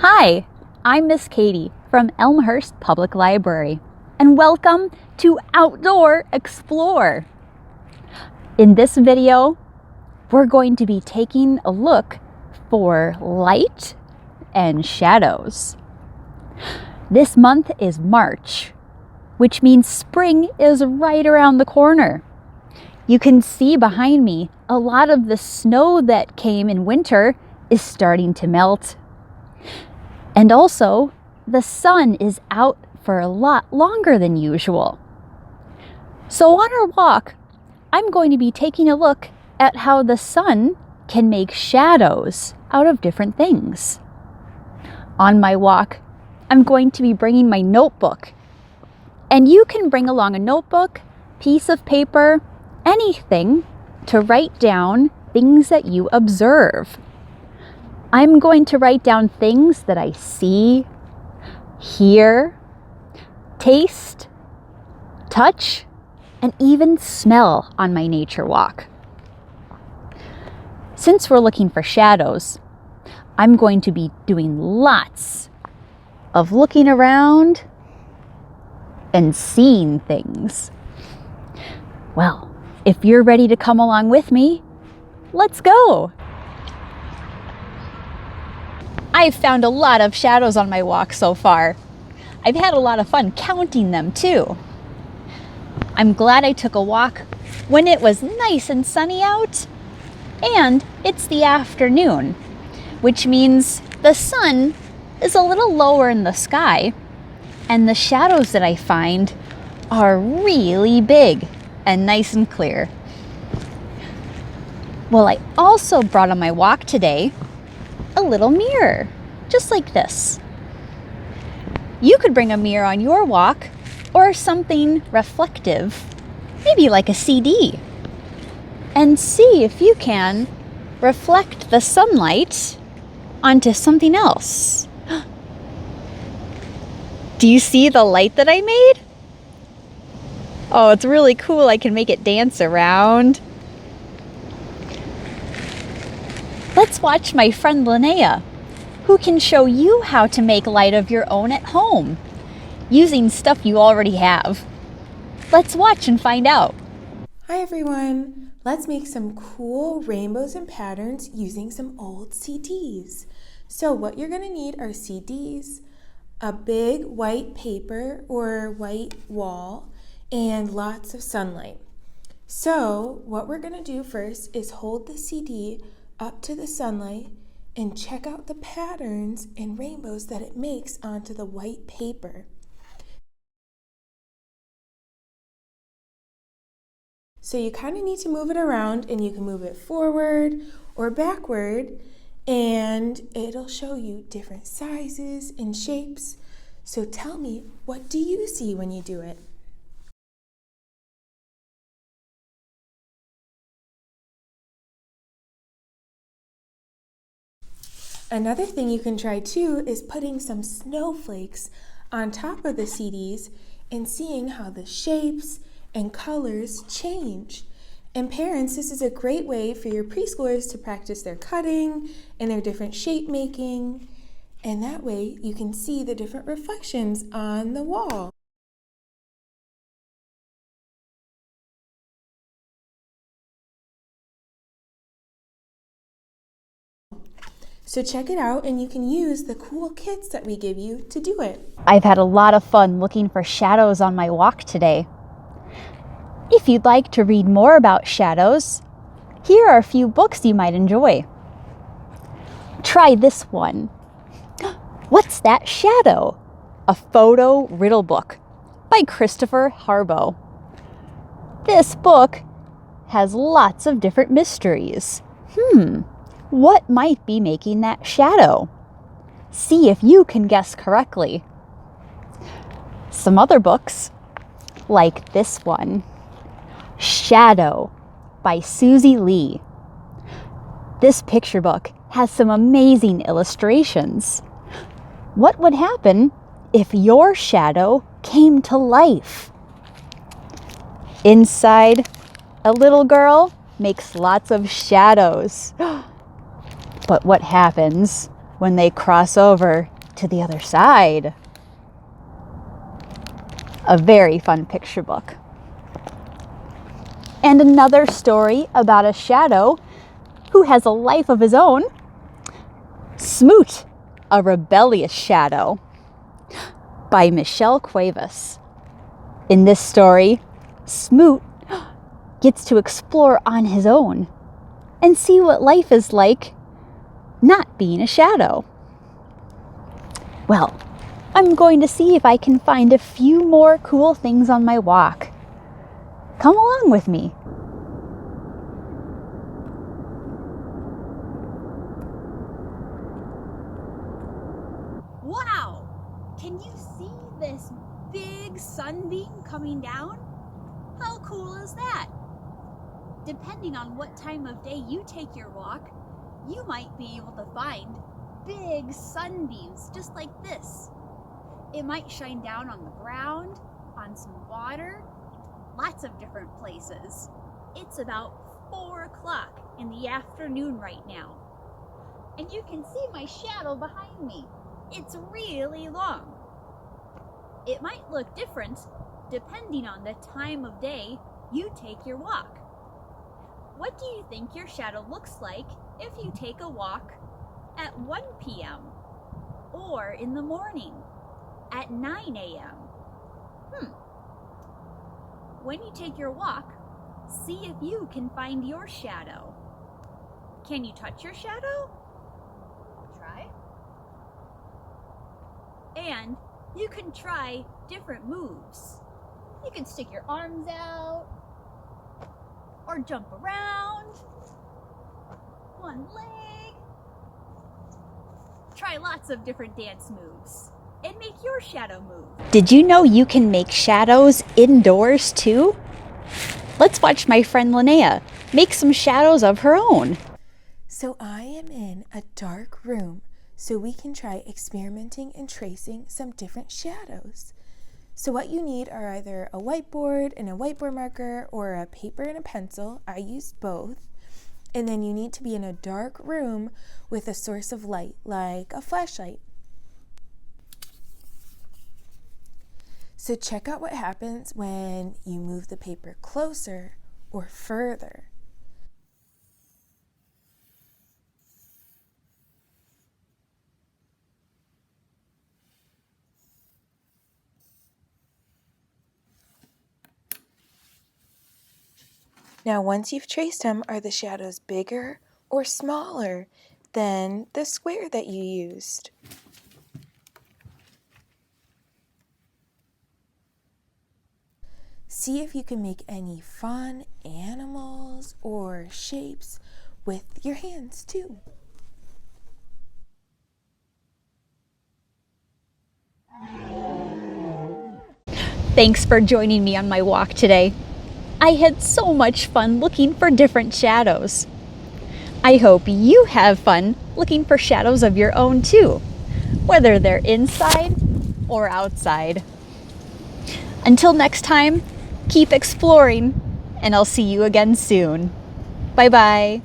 Hi, I'm Miss Katie from Elmhurst Public Library, and welcome to Outdoor Explore. In this video, we're going to be taking a look for light and shadows. This month is March, which means spring is right around the corner. You can see behind me a lot of the snow that came in winter is starting to melt. And also, the sun is out for a lot longer than usual. So on our walk, I'm going to be taking a look at how the sun can make shadows out of different things. On my walk, I'm going to be bringing my notebook. And you can bring along a notebook, piece of paper, anything to write down things that you observe. I'm going to write down things that I see, hear, taste, touch, and even smell on my nature walk. Since we're looking for shadows, I'm going to be doing lots of looking around and seeing things. Well, if you're ready to come along with me, let's go! I've found a lot of shadows on my walk so far. I've had a lot of fun counting them too. I'm glad I took a walk when it was nice and sunny out, and it's the afternoon, which means the sun is a little lower in the sky, and the shadows that I find are really big and nice and clear. Well, I also brought on my walk today a little mirror, just like this. You could bring a mirror on your walk or something reflective, maybe like a CD, and see if you can reflect the sunlight onto something else. Do you see the light that I made? Oh, it's really cool. I can make it dance around. Let's watch my friend Linnea, who can show you how to make light of your own at home, using stuff you already have. Let's watch and find out. Hi everyone, let's make some cool rainbows and patterns using some old CDs. So what you're gonna need are CDs, a big white paper or white wall, and lots of sunlight. So what we're gonna do first is hold the CD up to the sunlight and check out the patterns and rainbows that it makes onto the white paper. So you kind of need to move it around, and you can move it forward or backward, and it'll show you different sizes and shapes. So tell me, what do you see when you do it? Another thing you can try too is putting some snowflakes on top of the CDs and seeing how the shapes and colors change. And parents, this is a great way for your preschoolers to practice their cutting and their different shape making. And that way you can see the different reflections on the wall. So check it out, and you can use the cool kits that we give you to do it. I've had a lot of fun looking for shadows on my walk today. If you'd like to read more about shadows, here are a few books you might enjoy. Try this one. What's That Shadow? A photo riddle book by Christopher Harbo. This book has lots of different mysteries. What might be making that shadow? See if you can guess correctly. Some other books, like this one, Shadow by Susie Lee. This picture book has some amazing illustrations. What would happen if your shadow came to life? Inside, a little girl makes lots of shadows. But what happens when they cross over to the other side. A very fun picture book. And another story about a shadow who has a life of his own. Smoot, a rebellious shadow, by Michelle Cuevas. In this story, Smoot gets to explore on his own and see what life is like not being a shadow. Well, I'm going to see if I can find a few more cool things on my walk. Come along with me. Wow! Can you see this big sunbeam coming down? How cool is that? Depending on what time of day you take your walk, you might be able to find big sunbeams just like this. It might shine down on the ground, on some water, lots of different places. It's about 4 o'clock in the afternoon right now. And you can see my shadow behind me. It's really long. It might look different depending on the time of day you take your walk. What do you think your shadow looks like if you take a walk at 1 p.m. or in the morning at 9 a.m.? When you take your walk, see if you can find your shadow. Can you touch your shadow? Try. And you can try different moves. You can stick your arms out or jump around. One leg. Try lots of different dance moves and make your shadow move. Did you know you can make shadows indoors too? Let's watch my friend Linnea make some shadows of her own. So I am in a dark room, so we can try experimenting and tracing some different shadows. So what you need are either a whiteboard and a whiteboard marker or a paper and a pencil. I used both. And then you need to be in a dark room with a source of light, like a flashlight. So check out what happens when you move the paper closer or further. Now, once you've traced them, are the shadows bigger or smaller than the square that you used? See if you can make any fun animals or shapes with your hands too. Thanks for joining me on my walk today. I had so much fun looking for different shadows. I hope you have fun looking for shadows of your own too, whether they're inside or outside. Until next time, keep exploring, and I'll see you again soon. Bye-bye.